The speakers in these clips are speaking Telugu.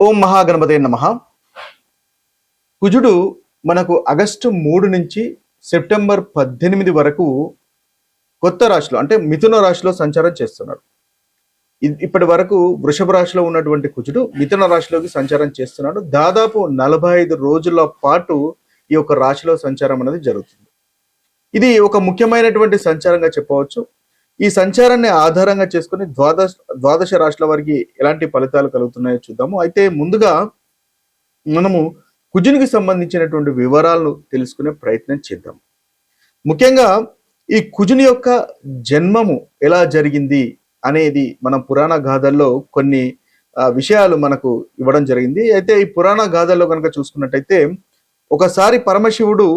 ఓం మహాగణపతే నమః. కుజుడు మనకు ఆగస్టు 3 నుంచి సెప్టెంబర్ 18 వరకు కొత్త రాశిలో అంటే మిథున రాశిలో సంచారం చేస్తున్నాడు. ఇప్పటి వరకు వృషభ రాశిలో ఉన్నటువంటి కుజుడు మిథున రాశిలోకి సంచారం చేస్తున్నాడు. దాదాపు 45 రోజుల పాటు ఈ యొక్క రాశిలో సంచారం అనేది జరుగుతుంది. ఇది ఒక ముఖ్యమైనటువంటి సంచారంగా చెప్పవచ్చు. ఈ సంచారాన్ని ఆధారంగా చేసుకుని ద్వాదశ రాశుల వారికి ఎలాంటి ఫలితాలు కలుగుతున్నాయో చూద్దాము. అయితే ముందుగా మనము కుజునికి సంబంధించినటువంటి వివరాలను తెలుసుకునే ప్రయత్నం చేద్దాం. ముఖ్యంగా ఈ కుజుని యొక్క జన్మము ఎలా జరిగింది అనేది మనం పురాణ గాథల్లో కొన్ని విషయాలు మనకు ఇవ్వడం జరిగింది. అయితే ఈ పురాణ గాథల్లో కనుక చూసుకున్నట్టయితే ఒకసారి పరమశివుడు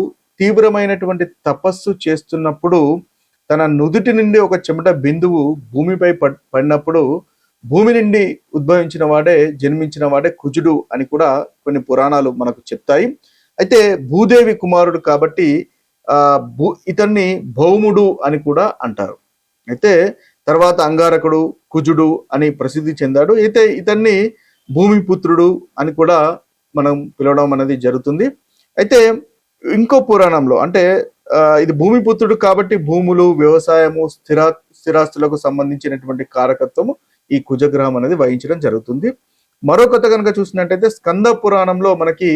తీవ్రమైనటువంటి తపస్సు చేస్తున్నప్పుడు తన నుదుటి నుండి ఒక చెమట బిందువు భూమిపై పడినప్పుడు భూమి నుండి ఉద్భవించిన వాడే జన్మించిన వాడే కుజుడు అని కూడా కొన్ని పురాణాలు మనకు చెప్తాయి. అయితే భూదేవి కుమారుడు కాబట్టి ఇతన్ని భౌముడు అని కూడా అంటారు. అయితే తర్వాత అంగారకుడు కుజుడు అని ప్రసిద్ధి చెందాడు. అయితే ఇతన్ని భూమిపుత్రుడు అని కూడా మనం పిలవడం అనేది జరుగుతుంది. అయితే ఇంకో పురాణంలో అంటే ఇది భూమిపుత్రుడు కాబట్టి భూములు, వ్యవసాయము, స్థిరాస్తులకు సంబంధించినటువంటి కారకత్వము ఈ కుజగ్రహం అనేది వహించడం జరుగుతుంది. మరో కథ కనుక చూసినట్టయితే స్కంద పురాణంలో మనకి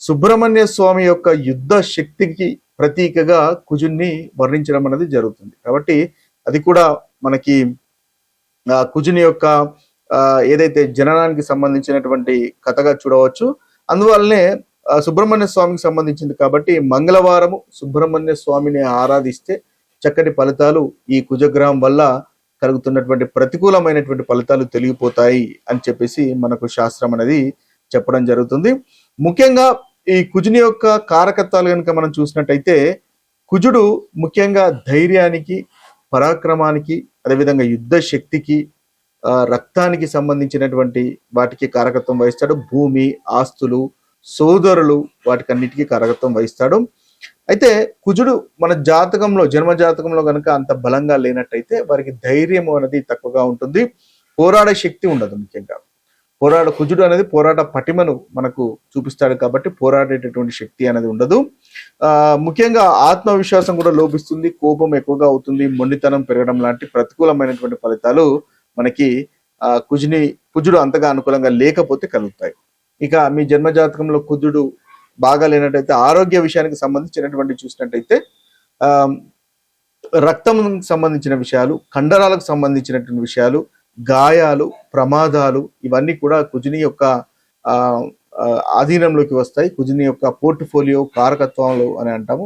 సుబ్రహ్మణ్య స్వామి యొక్క యుద్ధ శక్తికి ప్రతీకగా కుజున్ని వర్ణించడం అనేది జరుగుతుంది. కాబట్టి అది కూడా మనకి కుజుని యొక్క ఏదైతే జననానికి సంబంధించినటువంటి కథగా చూడవచ్చు. అందువల్లనే సుబ్రహ్మణ్య స్వామికి సంబంధించింది కాబట్టి మంగళవారము సుబ్రహ్మణ్య స్వామిని ఆరాధిస్తే చక్కటి ఫలితాలు ఈ కుజగ్రహం వల్ల కలుగుతున్నటువంటి ప్రతికూలమైనటువంటి ఫలితాలు తొలగిపోతాయి అని చెప్పేసి మనకు శాస్త్రం అనేది చెప్పడం జరుగుతుంది. ముఖ్యంగా ఈ కుజుని యొక్క కారకత్వాలు కనుక మనం చూసినట్టయితే కుజుడు ముఖ్యంగా ధైర్యానికి, పరాక్రమానికి, అదేవిధంగా యుద్ధ శక్తికి, రక్తానికి సంబంధించినటువంటి వాటికి కారకత్వం వహిస్తాడు. భూమి, ఆస్తులు, సోదరులు వాటికన్నిటికీ కారకత్వం వహిస్తాడు. అయితే కుజుడు మన జాతకంలో జన్మ జాతకంలో కనుక అంత బలంగా లేనట్టయితే వారికి ధైర్యం అనేది తక్కువగా ఉంటుంది, పోరాడే శక్తి ఉండదు. ముఖ్యంగా కుజుడు అనేది పోరాట పటిమను మనకు చూపిస్తాడు కాబట్టి పోరాడేటటువంటి శక్తి అనేది ఉండదు. ముఖ్యంగా ఆత్మవిశ్వాసం కూడా లోపిస్తుంది, కోపం ఎక్కువగా అవుతుంది, మొండితనం పెరగడం లాంటి ప్రతికూలమైనటువంటి ఫలితాలు మనకి కుజుడు అంతగా అనుకూలంగా లేకపోతే కలుగుతాయి. ఇక మీ జన్మ జాతకంలో కుజుడు బాగా లేనట్టయితే ఆరోగ్య విషయానికి సంబంధించినటువంటి చూసినట్టయితే రక్తం సంబంధించిన విషయాలు, కండరాలకు సంబంధించినటువంటి విషయాలు, గాయాలు, ప్రమాదాలు ఇవన్నీ కూడా కుజుని యొక్క ఆధీనంలోకి వస్తాయి. కుజుని యొక్క పోర్ట్ఫోలియో కారకత్వాలు అని అంటాము.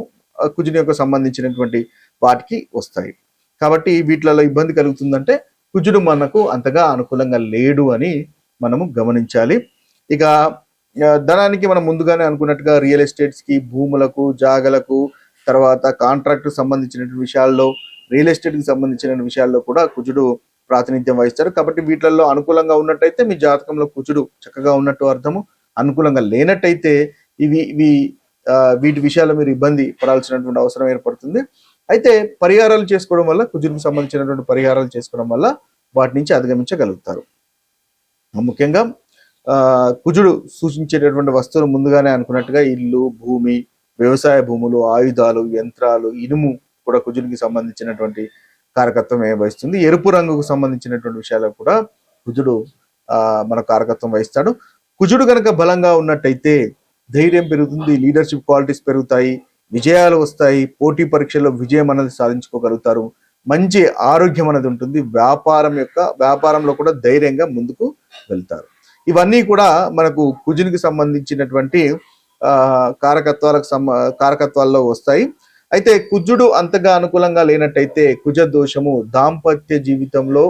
కుజుని యొక్క సంబంధించినటువంటి వాటికి వస్తాయి. కాబట్టి వీటిలలో ఇబ్బంది కలుగుతుందంటే కుజుడు మనకు అంతగా అనుకూలంగా లేడు అని మనము గమనించాలి. ఇక ధనానికి మనం ముందుగానే అనుకున్నట్టుగా రియల్ ఎస్టేట్స్ కి, భూములకు, జాగలకు, తర్వాత కాంట్రాక్ట్ సంబంధించినటువంటి విషయాల్లో, రియల్ ఎస్టేట్ కి సంబంధించిన విషయాల్లో కూడా కుజుడు ప్రాతినిధ్యం వహిస్తారు. కాబట్టి వీటిల్లో అనుకూలంగా ఉన్నట్టయితే మీ జాతకంలో కుజుడు చక్కగా ఉన్నట్టు అర్థము. అనుకూలంగా లేనట్టయితే వీటి విషయాల్లో మీరు ఇబ్బంది పడాల్సినటువంటి అవసరం ఏర్పడుతుంది. అయితే పరిహారాలు చేసుకోవడం వల్ల, కుజుడికి సంబంధించినటువంటి పరిహారాలు చేసుకోవడం వల్ల వాటి నుంచి అధిగమించగలుగుతారు. ముఖ్యంగా కుజుడు సూచించేటటువంటి వస్తువులు ముందుగానే అనుకున్నట్టుగా ఇల్లు, భూమి, వ్యవసాయ భూములు, ఆయుధాలు, యంత్రాలు, ఇనుము కూడా కుజుడికి సంబంధించినటువంటి కారకత్వం వహిస్తుంది. ఎరుపు రంగుకు సంబంధించినటువంటి విషయాలకు కూడా కుజుడు మన కారకత్వం వహిస్తాడు. కుజుడు కనుక బలంగా ఉన్నట్టయితే ధైర్యం పెరుగుతుంది, లీడర్షిప్ క్వాలిటీస్ పెరుగుతాయి, విజయాలు వస్తాయి, పోటీ పరీక్షల్లో విజయం అనేది సాధించుకోగలుగుతారు, మంచి ఆరోగ్యం అనేది ఉంటుంది, వ్యాపారంలో కూడా ధైర్యంగా ముందుకు వెళ్తారు. ఇవన్నీ కూడా మనకు కుజునికి సంబంధించినటువంటి కారకత్వాల్లో వస్తాయి. అయితే కుజుడు అంతగా అనుకూలంగా లేనట్టయితే కుజ దోషము, దాంపత్య జీవితంలో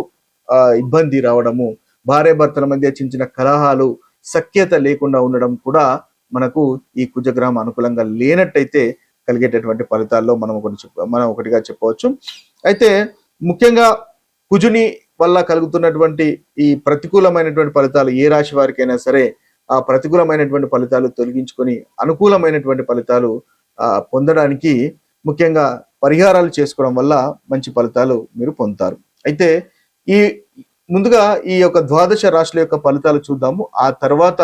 ఇబ్బంది రావడము, భార్యాభర్తల మధ్య చిన్న కలహాలు, సఖ్యత లేకుండా ఉండడం కూడా మనకు ఈ కుజగ్రహం అనుకూలంగా లేనట్టయితే కలిగేటటువంటి ఫలితాల్లో మనం ఒకటిగా చెప్పవచ్చు. అయితే ముఖ్యంగా కుజుని వల్ల కలుగుతున్నటువంటి ఈ ప్రతికూలమైనటువంటి ఫలితాలు ఏ రాశి వారికైనా సరే ఆ ప్రతికూలమైనటువంటి ఫలితాలు తొలగించుకొని అనుకూలమైనటువంటి ఫలితాలు పొందడానికి ముఖ్యంగా పరిహారాలు చేసుకోవడం వల్ల మంచి ఫలితాలు మీరు పొందుతారు. అయితే ఈ ముందుగా ఈ యొక్క ద్వాదశ రాశుల యొక్క ఫలితాలు చూద్దాము. ఆ తర్వాత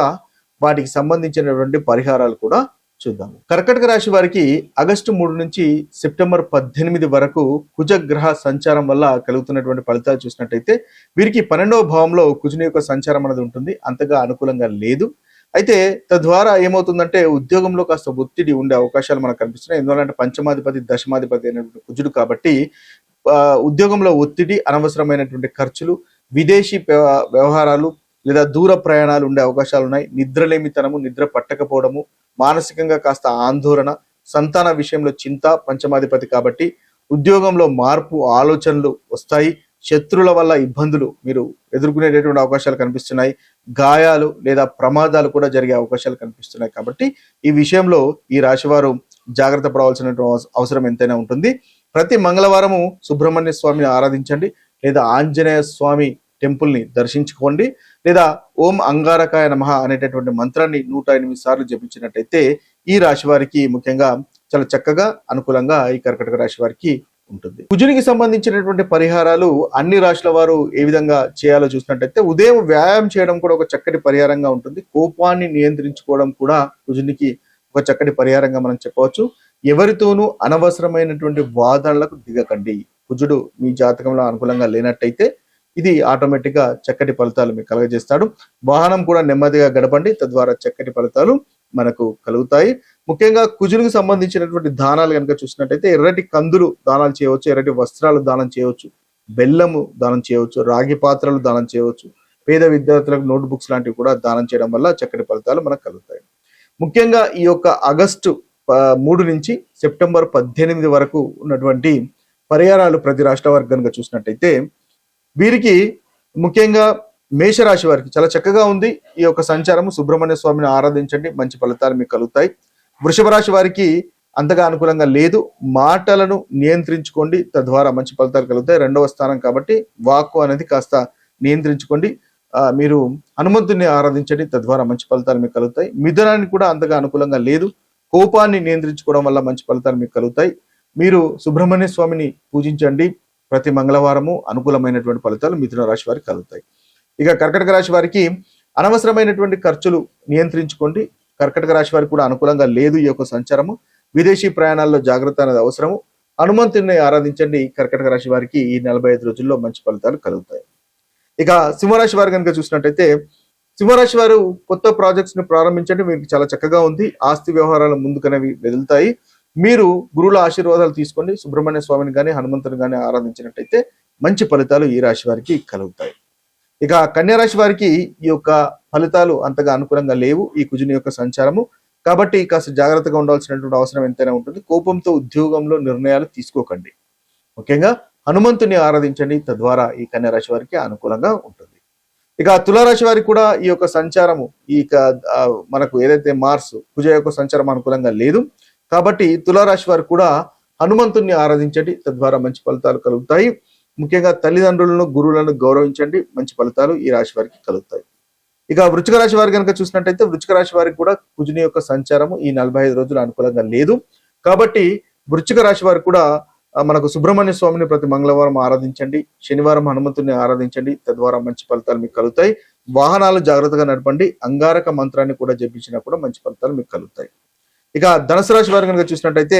వాటికి సంబంధించినటువంటి పరిహారాలు కూడా చూద్దాము. కర్కటక రాశి వారికి ఆగస్టు 3 నుంచి సెప్టెంబర్ 18 వరకు కుజగ్రహ సంచారం వల్ల కలుగుతున్నటువంటి ఫలితాలు చూసినట్టయితే వీరికి 12వ భావంలో కుజుని యొక్క సంచారం అనేది ఉంటుంది. అంతగా అనుకూలంగా లేదు. అయితే తద్వారా ఏమవుతుందంటే ఉద్యోగంలో కాస్త ఒత్తిడి ఉండే అవకాశాలు మనకు కనిపిస్తున్నాయి. ఎందువల్లంటే పంచమాధిపతి దశమాధిపతి అయినటువంటి కుజుడు కాబట్టి ఉద్యోగంలో ఒత్తిడి, అనవసరమైనటువంటి ఖర్చులు, విదేశీ వ్యవహారాలు లేదా దూర ప్రయాణాలు ఉండే అవకాశాలు ఉన్నాయి. నిద్రలేమితనము, నిద్ర పట్టకపోవడము, మానసికంగా కాస్త ఆందోళన, సంతాన విషయంలో చింత, పంచమాధిపతి కాబట్టి ఉద్యోగంలో మార్పు ఆలోచనలు వస్తాయి. శత్రువుల వల్ల ఇబ్బందులు మీరు ఎదుర్కొనేటటువంటి అవకాశాలు కనిపిస్తున్నాయి. గాయాలు లేదా ప్రమాదాలు కూడా జరిగే అవకాశాలు కనిపిస్తున్నాయి. కాబట్టి ఈ విషయంలో ఈ రాశివారు జాగ్రత్త పడవలసిన అవసరం ఎంతైనా ఉంటుంది. ప్రతి మంగళవారము సుబ్రహ్మణ్య స్వామిని ఆరాధించండి, లేదా ఆంజనేయ స్వామి టెంపుల్ ని దర్శించుకోండి, లేదా ఓం అంగారకాయ నమః అనేటటువంటి మంత్రాన్ని 108 సార్లు జపించినట్టయితే ఈ రాశి వారికి ముఖ్యంగా చాలా చక్కగా అనుకూలంగా ఈ కర్కటక రాశి వారికి ఉంటుంది. కుజునికి సంబంధించినటువంటి పరిహారాలు అన్ని రాశుల వారు ఏ విధంగా చేయాలో చూసినట్టయితే ఉదయం వ్యాయామం చేయడం కూడా ఒక చక్కటి పరిహారంగా ఉంటుంది. కోపాన్ని నియంత్రించుకోవడం కూడా కుజునికి ఒక చక్కటి పరిహారంగా మనం చెప్పవచ్చు. ఎవరితోనూ అనవసరమైనటువంటి వాదనలకు దిగకండి. కుజుడు మీ జాతకంలో అనుకూలంగా లేనట్టయితే ఇది ఆటోమేటిక్ గా చక్కటి ఫలితాలు మీకు కలగజేస్తాడు. వాహనం కూడా నెమ్మదిగా గడపండి, తద్వారా చక్కటి ఫలితాలు మనకు కలుగుతాయి. ముఖ్యంగా కుజునికి సంబంధించినటువంటి దానాలు కనుక చూసినట్టయితే ఎర్రటి కందులు దానాలు చేయవచ్చు, ఎర్రటి వస్త్రాలు దానం చేయవచ్చు, బెల్లము దానం చేయవచ్చు, రాగి పాత్రలు దానం చేయవచ్చు, పేద విద్యార్థులకు నోట్ బుక్స్ లాంటివి కూడా దానం చేయడం వల్ల చక్కటి ఫలితాలు మనకు కలుగుతాయి. ముఖ్యంగా ఈ యొక్క ఆగస్టు 3 నుంచి సెప్టెంబర్ 18 వరకు ఉన్నటువంటి పరిహారాలు ప్రతి రాష్ట్ర వారికి కనుక చూసినట్టయితే వీరికి ముఖ్యంగా మేషరాశి వారికి చాలా చక్కగా ఉంది ఈ యొక్క సంచారము. సుబ్రహ్మణ్య స్వామిని ఆరాధించండి, మంచి ఫలితాలు మీకు కలుగుతాయి. వృషభ రాశి వారికి అంతగా అనుకూలంగా లేదు. మాటలను నియంత్రించుకోండి, తద్వారా మంచి ఫలితాలు కలుగుతాయి. 2వ స్థానం కాబట్టి వాక్కు అనేది కాస్త నియంత్రించుకోండి. మీరు హనుమంతుని ఆరాధించండి, తద్వారా మంచి ఫలితాలు మీకు కలుగుతాయి. మిథునానికి కూడా అంతగా అనుకూలంగా లేదు. కోపాన్ని నియంత్రించుకోవడం వల్ల మంచి ఫలితాలు మీకు కలుగుతాయి. మీరు సుబ్రహ్మణ్య స్వామిని పూజించండి ప్రతి మంగళవారము, అనుకూలమైనటువంటి ఫలితాలు మిథున రాశి వారికి కలుగుతాయి. ఇక కర్కటక రాశి వారికి అనవసరమైనటువంటి ఖర్చులు నియంత్రించుకోండి. కర్కటక రాశి వారికి కూడా అనుకూలంగా లేదు ఈ యొక్క సంచారము. విదేశీ ప్రయాణాల్లో జాగ్రత్త అనేది అవసరము. హనుమంతుని ఆరాధించండి. కర్కటక రాశి వారికి ఈ 45 రోజుల్లో మంచి ఫలితాలు కలుగుతాయి. ఇక సింహరాశి వారు కనుక చూసినట్టయితే సింహరాశి వారు కొత్త ప్రాజెక్ట్స్ ని ప్రారంభించండి, మీకు చాలా చక్కగా ఉంది. ఆస్తి వ్యవహారాలు ముందుకనేవి వెదులుతాయి. మీరు గురువుల ఆశీర్వాదాలు తీసుకోండి. సుబ్రహ్మణ్య స్వామిని కానీ హనుమంతుని కానీ ఆరాధించినట్టయితే మంచి ఫలితాలు ఈ రాశి వారికి కలుగుతాయి. ఇక కన్యా రాశి వారికి ఈ యొక్క ఫలితాలు అంతగా అనుకూలంగా లేవు ఈ కుజుని యొక్క సంచారము. కాబట్టి కాస్త జాగ్రత్తగా ఉండాల్సినటువంటి అవసరం ఎంతైనా ఉంటుంది. కోపంతో ఉద్యోగంలో నిర్ణయాలు తీసుకోకండి. ముఖ్యంగా హనుమంతుని ఆరాధించండి, తద్వారా ఈ కన్యా రాశి వారికి అనుకూలంగా ఉంటుంది. ఇక తులారాశి వారికి కూడా ఈ యొక్క సంచారము మనకు ఏదైతే మార్స్ కుజ యొక్క సంచారం అనుకూలంగా లేదు. కాబట్టి తులారాశి వారు కూడా హనుమంతుని ఆరాధించండి, తద్వారా మంచి ఫలితాలు కలుగుతాయి. ముఖ్యంగా తల్లిదండ్రులను, గురువులను గౌరవించండి, మంచి ఫలితాలు ఈ రాశి వారికి కలుగుతాయి. ఇక వృశ్చిక రాశి వారి కనుక చూసినట్టయితే వృశ్చిక రాశి వారికి కూడా కుజుని యొక్క సంచారము ఈ 45 రోజులు అనుకూలంగా లేదు. కాబట్టి వృశ్చిక రాశి వారు కూడా మనకు సుబ్రహ్మణ్య స్వామిని ప్రతి మంగళవారం ఆరాధించండి, శనివారం హనుమంతుని ఆరాధించండి, తద్వారా మంచి ఫలితాలు మీకు కలుగుతాయి. వాహనాలు జాగ్రత్తగా నడపండి. అంగారక మంత్రాన్ని కూడా జపించినా కూడా మంచి ఫలితాలు మీకు కలుగుతాయి. ఇక ధనుసు రాశి వారు కనుక చూసినట్టయితే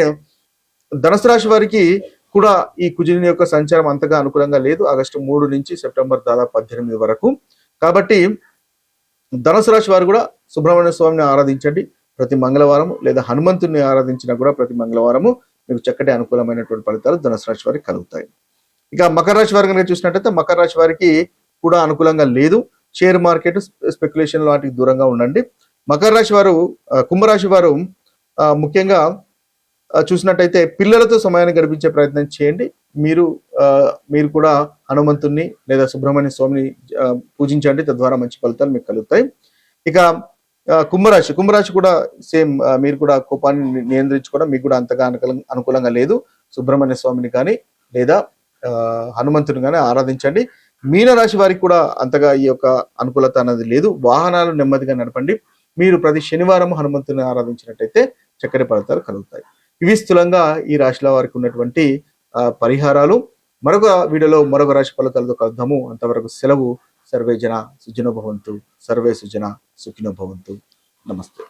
ధనుసు రాశి వారికి కూడా ఈ కుజుని యొక్క సంచారం అంతగా అనుకూలంగా లేదు ఆగస్టు 3 నుంచి సెప్టెంబర్ దాదాపు 18 వరకు. కాబట్టి ధనుసు రాశి వారు కూడా సుబ్రహ్మణ్య స్వామిని ఆరాధించండి ప్రతి మంగళవారం, లేదా హనుమంతుని ఆరాధించినా కూడా ప్రతి మంగళవారము మీకు చక్కటి అనుకూలమైనటువంటి ఫలితాలు ధనుసు రాశి వారికి కలుగుతాయి. ఇక మకర రాశి వారు కనుక చూసినట్టయితే మకర రాశి వారికి కూడా అనుకూలంగా లేదు. షేర్ మార్కెట్, స్పెక్యులేషన్ వాటికి దూరంగా ఉండండి. మకర రాశి వారు, కుంభరాశి వారు ముఖ్యంగా చూసినట్టయితే పిల్లలతో సమయాన్ని గడిపించే ప్రయత్నం చేయండి. మీరు కూడా హనుమంతుని లేదా సుబ్రహ్మణ్య స్వామిని పూజించండి, తద్వారా మంచి ఫలితాలు మీకు కలుగుతాయి. ఇక కుంభరాశి కూడా సేమ్, మీరు కూడా కోపాన్ని నియంత్రించుకోవడం మీకు కూడా అంతగా అనుకూలంగా లేదు. సుబ్రహ్మణ్య స్వామిని కానీ లేదా హనుమంతుని కానీ ఆరాధించండి. మీనరాశి వారికి కూడా అంతగా ఈ యొక్క అనుకూలత అనేది లేదు. వాహనాలు నెమ్మదిగా నడపండి. మీరు ప్రతి శనివారం హనుమంతుని ఆరాధించినట్టయితే చక్కటి ఫలితాలు కలుగుతాయి. ఇవి స్థూలంగా ఈ రాశిలో వారికి ఉన్నటువంటి పరిహారాలు. మరొక వీడియోలో మరొక రాశి ఫలితాలతో కలుద్దాము. అంతవరకు సెలవు. సర్వే జన సుఖినో భవంతు. సర్వే సుజన సుఖినో భవంతు. నమస్తే.